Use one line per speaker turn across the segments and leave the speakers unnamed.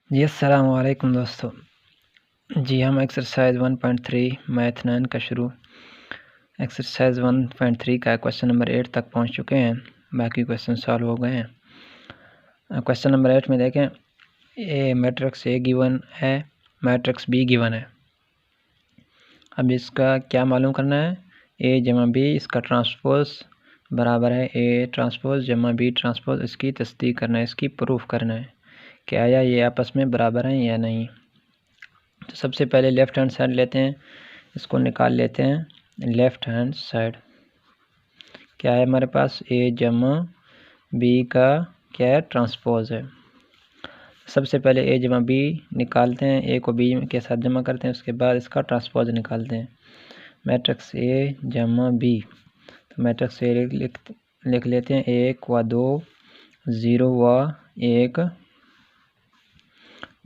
जी अस्सलाम वालेकुम दोस्तों। जी हम एक्सरसाइज 1.3 मैथ 9 का शुरू एक्सरसाइज 1.3 का क्वेश्चन नंबर 8 तक पहुंच चुके हैं। बाकी क्वेश्चन सॉल्व हो गए हैं। क्वेश्चन नंबर 8 में देखें, ए मैट्रिक्स ए गिवन है, मैट्रिक्स बी गिवन है। अब इसका क्या मालूम करना है, ए जमा बी इसका ट्रांसपोज बराबर है ए ट्रांसपोज जमा बी ट्रांसपोज, इसकी तस्दीक करना है, इसकी प्रूफ करना है कि आया ये आपस में बराबर हैं या नहीं। तो सबसे पहले लेफ़्ट हैंड साइड लेते हैं, इसको निकाल लेते हैं। लेफ़्ट हैंड साइड क्या है हमारे पास, ए जमा बी का क्या है, ट्रांसपोज है। सबसे पहले ए जमा बी निकालते हैं, ए को बी के साथ जमा करते हैं, उसके बाद इसका ट्रांसपोज निकालते हैं। मैट्रिक्स ए जमा बी, तो मैट्रिक्स ए लिख लेते हैं, 1 व 2 0 व 1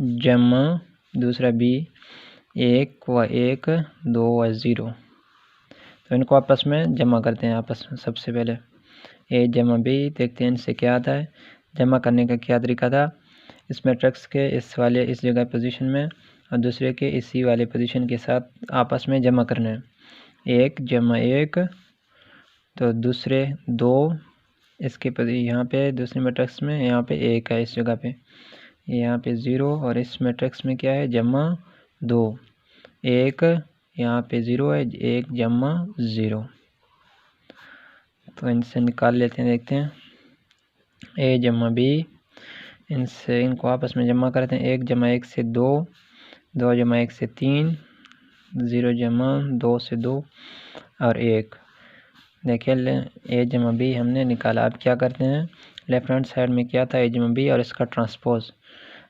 जमा दूसरा बी 1 व 1 2 व 0। तो इनको आपस में जमा करते हैं। आपस में सबसे पहले ए जमा बी देखते हैं इनसे क्या आता है। जमा करने का क्या तरीका था, इस मैट्रिक्स के इस जगह पोजीशन में और दूसरे के इसी वाले पोजीशन के साथ आपस में जमा करना है। 1 जमा 1, तो दूसरे 2 इसके यहाँ पे दूसरे मैट्रिक्स में यहाँ पे 1 है, इस जगह पे यहाँ पे 0, और इस मैट्रिक्स में क्या है, जमा 2 1 यहाँ पे 0 है, 1 जमा 0। तो इनसे निकाल लेते हैं, देखते हैं ए जमा बी, इनको आपस में जमा करते हैं। 1 जमा 1 से 2, 2 जमा 1 से 3, 0 जमा 2 से 2 और 1। देखिए ए जमा बी हमने निकाला। अब क्या करते हैं, लेफ्ट हैंड साइड में क्या था, ए जमा बी और इसका ट्रांसपोज।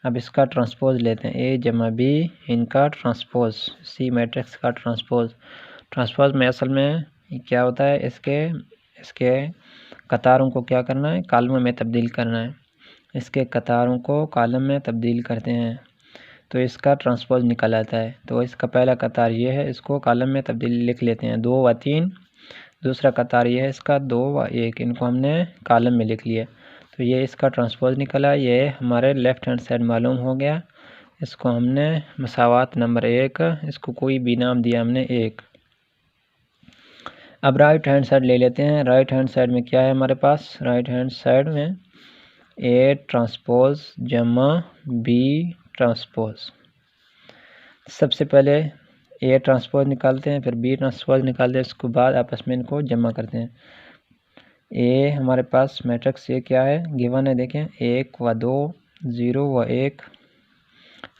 अब इसका ट्रांसपोज लेते हैं, ए जमा बी इनका ट्रांसपोज, सी मैट्रिक्स का ट्रांसपोज में असल में क्या होता है, इसके कतारों को क्या करना है, कॉलम में तब्दील करना है। इसके कतारों को कॉलम में तब्दील करते हैं तो इसका ट्रांसपोज निकल आता है। तो इसका पहला कतार ये है, इसको कॉलम में तब्दील लिख लेते हैं, 2 व 3। दूसरा कतार ये है इसका 2 व 1, इनको हमने कॉलम में लिख लिया। तो ये इसका ट्रांसपोज निकला, ये हमारे लेफ़्ट हैंड साइड मालूम हो गया। इसको हमने मसावात नंबर 1, इसको कोई भी नाम दिया हमने 1। अब राइट हैंड साइड ले लेते हैं। राइट हैंड साइड में क्या है हमारे पास, राइट हैंड साइड में ए ट्रांसपोज जमा बी ट्रांसपोज। सबसे पहले ए ट्रांसपोज निकालते हैं, फिर बी ट्रांसपोज निकालते हैं, उसके बाद आपस में इनको जमा करते हैं। ए हमारे पास मैट्रिक्स ये क्या है, गिवन है, देखें 1 व 2 0 व 1।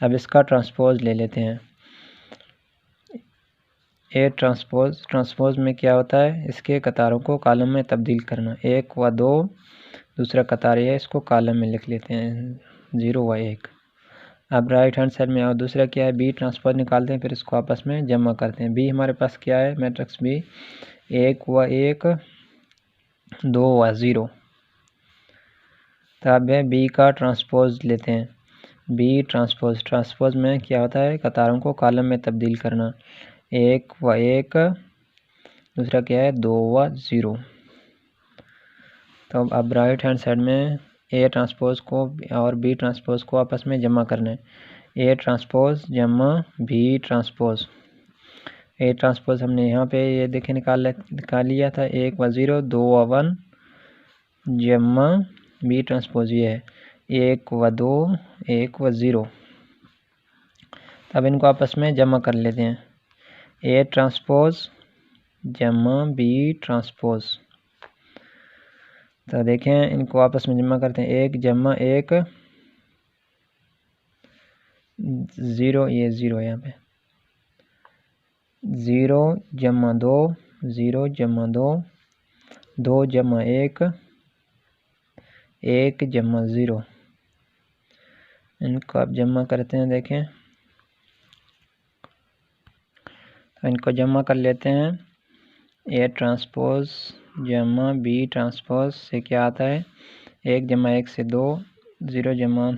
अब इसका ट्रांसपोज ले लेते हैं। ए ट्रांसपोज में क्या होता है, इसके कतारों को कॉलम में तब्दील करना। 1 व 2, दूसरा कतार है, इसको कॉलम में लिख लेते हैं, 0 व 1। अब राइट हैंड साइड में और दूसरा क्या है, बी ट्रांसपोज निकालते हैं, फिर इसको आपस में जमा करते हैं। बी हमारे पास क्या है, मैट्रिक्स बी 1 व 1 2 व 0। तब है बी का ट्रांसपोज लेते हैं। बी ट्रांसपोज में क्या होता है, कतारों को कॉलम में तब्दील करना। 1 व 1, दूसरा क्या है 2 व 0। तो अब राइट हैंड साइड में ए ट्रांसपोज को और बी ट्रांसपोज को आपस में जमा करना है। ए ट्रांसपोज जमा बी ट्रांसपोज। ए ट्रांसपोज हमने यहाँ पे ये देखे निकाल लिया था, 1 व 0 2 व 1 जमा बी ट्रांसपोज ये है 1 व 2 1 व 0। अब इनको आपस में जमा कर लेते हैं। ए ट्रांसपोज जमा बी ट्रांसपोज, तो देखें इनको आपस में जमा करते हैं। 1 जमा 1 0, ये 0 यहाँ पे 0 जमा 2 0 जमा 2 2 जमा 1 1 जमा 0। इनको आप जमा करते हैं, देखें तो इनको जमा कर लेते हैं। ए ट्रांसपोज जमा बी ट्रांसपोज से क्या आता है, 1 जमा 1 से 2, 0 जमा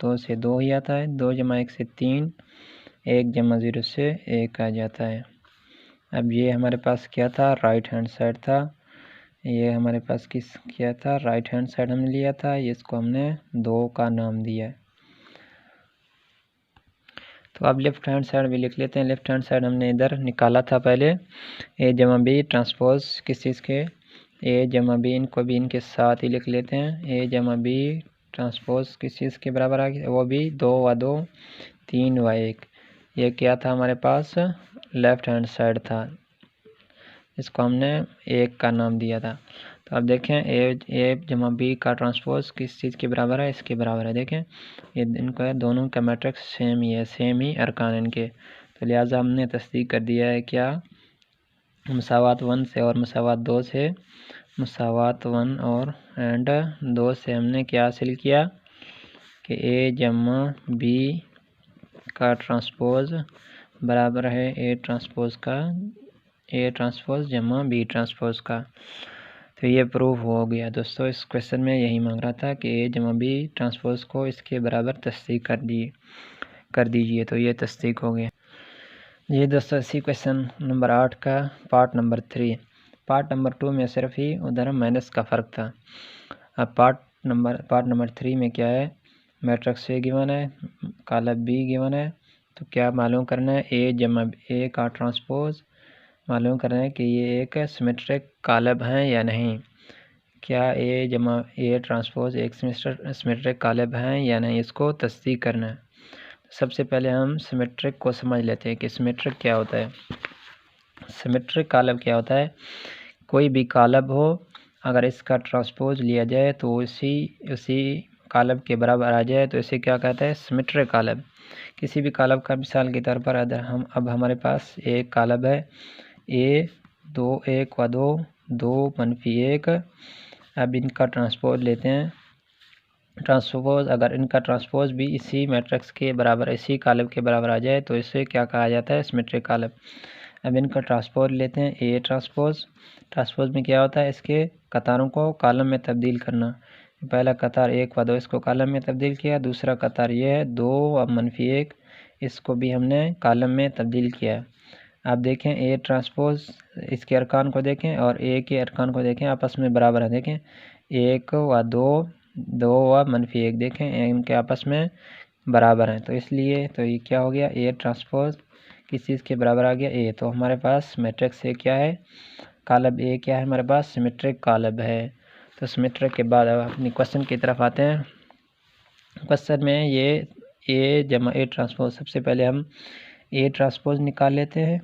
2 से 2 ही आता है, 2 जमा 1 से 3, 1 जमा 0 से 1 आ जाता है। अब ये हमारे पास क्या था, राइट हैंड साइड था। ये हमारे पास क्या था, राइट हैंड साइड हमने लिया था, इसको हमने 2 का नाम दिया है। तो अब लेफ्ट हैंड साइड भी लिख लेते हैं। लेफ्ट हैंड साइड हमने इधर निकाला था पहले, ए जमा बी ट्रांसपोज किस चीज़ के, ए जमा बी, इनको भी इनके साथ ही लिख लेते हैं। ए जमा बी ट्रांसपोज किस चीज़ के बराबर आ गया, वो भी 2 व 2 3 व 1। ये क्या था हमारे पास, लेफ्ट हैंड साइड था, इसको हमने 1 का नाम दिया था। तो अब देखें ए जमा बी का ट्रांसपोज किस चीज़ के बराबर है, इसके बराबर है। देखें ये इनका दोनों का मैट्रिक्स सेम ही है, सेम ही अरकान इनके, तो लिहाजा हमने तस्दीक कर दिया है क्या, मुसावात 1 से और मुसावात 2 से, मुसावात 1 और एंड 2 से हमने क्या हासिल किया कि ए जमा बी का ट्रांसपोज बराबर है ए ट्रांसपोज का, ए ट्रांसपोज जमा बी ट्रांसपोज का। तो ये प्रूफ हो गया दोस्तों। इस क्वेश्चन में यही मांग रहा था कि ए जमा बी ट्रांसपोज को इसके बराबर तस्दीक कर दीजिए, तो ये तस्दीक हो गया। ये दोस्तों इसी क्वेश्चन नंबर 8 का पार्ट नंबर 3। पार्ट नंबर 2 में सिर्फ ही उधर माइनस का फ़र्क था। अब पार्ट नंबर 3 में क्या है, मैट्रिक्स ए गिवन है, कॉलम बी गिवन है, तो क्या मालूम करना है, ए जमा ए का ट्रांसपोज मालूम करना है कि ये एक सिमेट्रिक कॉलम है या नहीं। क्या ए जमा ए ट्रांसपोज एक सिमेट्रिक कॉलम है या नहीं, इसको तस्दीक करना है। सबसे पहले हम सिमेट्रिक को समझ लेते हैं कि सिमेट्रिक क्या होता है। सिमेट्रिक कॉलम क्या होता है, कोई भी कॉलम हो अगर इसका ट्रांसपोज लिया जाए तो उसी कॉलम के बराबर आ जाए तो इसे क्या कहता है, सिमेट्रिक कॉलम। किसी भी कॉलम का मिसाल के तौर पर अगर अब हमारे पास एक कॉलम है ए 2 1 व 2 2 -1, अब इनका ट्रांसपोज लेते हैं। ट्रांसपोज अगर इनका ट्रांसपोज भी इसी मैट्रिक्स के बराबर, इसी कॉलम के बराबर आ जाए तो इसे क्या कहा जाता है, सिमेट्रिक कॉलम। अब इनका ट्रांसपोज लेते हैं, ए ट्रांसपोज में क्या होता है, इसके कतारों को कॉलम में तब्दील करना। पहला कतार 1 व 2 इसको कॉलम में तब्दील किया, दूसरा कतार ये है 2 व -1, इसको भी हमने कॉलम में तब्दील किया। आप देखें ए ट्रांसपोज, इसके अरकान को देखें और ए के अरकान को देखें, आपस में बराबर है। देखें 1 व 2 2 व -1, देखें इनके आपस में बराबर हैं, तो इसलिए तो ये क्या हो गया, ए ट्रांसपोज किस चीज़ के बराबर आ गया, ए। तो हमारे पास मैट्रिक्स ए क्या है, कॉलम ए क्या है हमारे पास, सिमेट्रिक कॉलम है। तो सिमेट्रिक के बाद अब अपनी क्वेश्चन की तरफ आते हैं। क्वेश्चन में ये ए जमा ए ट्रांसपोज, सबसे पहले हम ए ट्रांसपोज निकाल लेते हैं,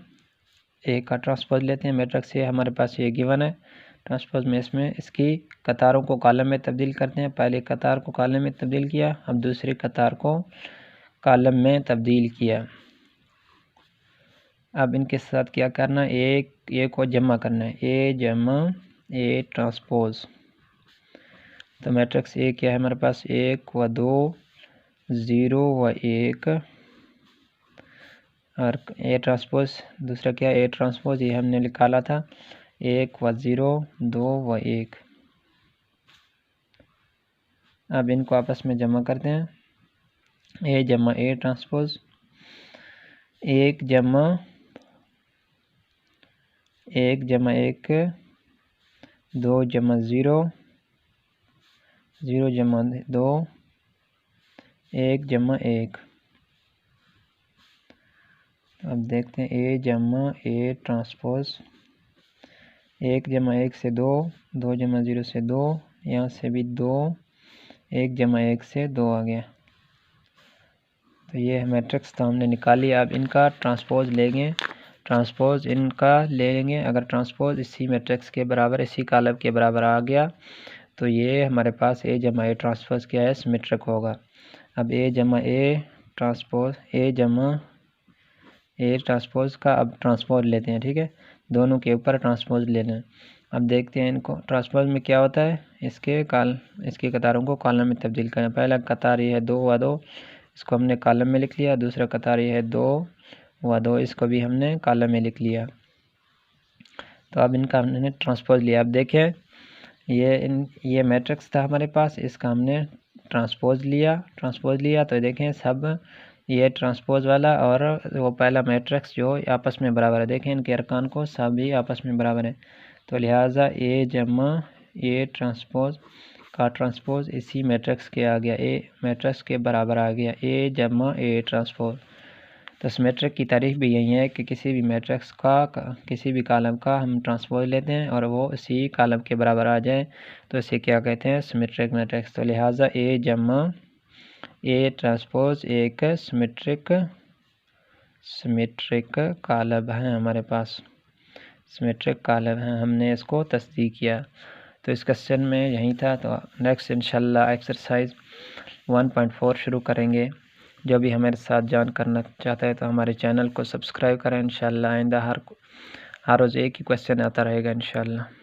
ए का ट्रांसपोज लेते हैं। मैट्रिक्स ए हमारे पास ये गिवन है, ट्रांसपोज में इसमें इसकी कतारों को कॉलम में तब्दील करते हैं। पहले कतार को कॉलम में तब्दील किया, अब दूसरी कतार को कॉलम में तब्दील किया। अब इनके साथ क्या करना है, ए को जमा करना है, ए जमा ए ट्रांसपोज। तो मैट्रिक्स ए क्या है हमारे पास, 1 व 2 0 व 1, और ए ट्रांसपोज दूसरा क्या है, ए ट्रांसपोज ये हमने निकाला था 1 व 0 2 व 1। अब इनको आपस में जमा करते हैं, ए जमा ए ट्रांसपोज 1 जमा 1 जमा 1 2 जमा 0 0 जमा 2 1 जमा 1। अब देखते हैं ए जमा ए ट्रांसपोज 1 जमा 1 से 2 2 जमा 0 से 2, यहाँ से भी 2 1 जमा 1 से 2 आ गया। तो ये मैट्रिक्स तो हमने निकाल लिया। अब इनका ट्रांसपोज लेंगे, ट्रांसपोज इनका लेंगे, अगर ट्रांसपोज इसी मैट्रिक्स के बराबर, इसी कॉलम के बराबर आ गया तो ये हमारे पास ए जमा ए ट्रांसपोज क्या है, सिमेट्रिक होगा। अब ए जमा ए ट्रांसपोज, ए जमा ए ट्रांसपोज का अब ट्रांसपोज लेते हैं, ठीक है, दोनों के ऊपर ट्रांसपोज लेना है। अब देखते हैं इनको, ट्रांसपोज में क्या होता है, इसके कतारों को कॉलम में तब्दील करना। पहला कतार ये है 2 व 2, इसको हमने कॉलम में लिख लिया। दूसरा कतार ये है 2 व 2, इसको भी हमने कॉलम में लिख लिया। तो अब इनका हमने ट्रांसपोज लिया। अब देखें ये मैट्रिक्स था हमारे पास, इसका हमने ट्रांसपोज लिया तो देखें सब ये ट्रांसपोज वाला और वो पहला मैट्रिक्स जो आपस में बराबर है। देखें इनके अरकान को सभी आपस में बराबर है, तो लिहाजा ए जमा ए ट्रांसपोज का ट्रांसपोज इसी मैट्रिक्स के आ गया, ए मैट्रिक्स के बराबर आ गया, ए जमा ए ट्रांसपोज। तो सिमेट्रिक की तारीफ भी यही है कि किसी भी मैट्रिक्स का किसी भी कॉलम का हम ट्रांसपोज लेते हैं और वो इसी कॉलम के बराबर आ जाए तो इसे क्या कहते हैं, सिमेट्रिक मैट्रिक्स। तो लिहाजा ए जमा ए ट्रांसपोज एक सिमेट्रिक कॉलम है, हमारे पास सिमेट्रिक कॉलम है, हमने इसको तस्दीक किया। तो इस क्वेश्चन में यही था। तो नेक्स्ट इंशाल्लाह एक्सरसाइज 1.4 शुरू करेंगे। जो भी हमारे साथ ज्वाइन करना चाहता है तो हमारे चैनल को सब्सक्राइब करें। इंशाल्लाह आइंदा हर रोज़ एक ही क्वेश्चन आता रहेगा इंशाल्लाह।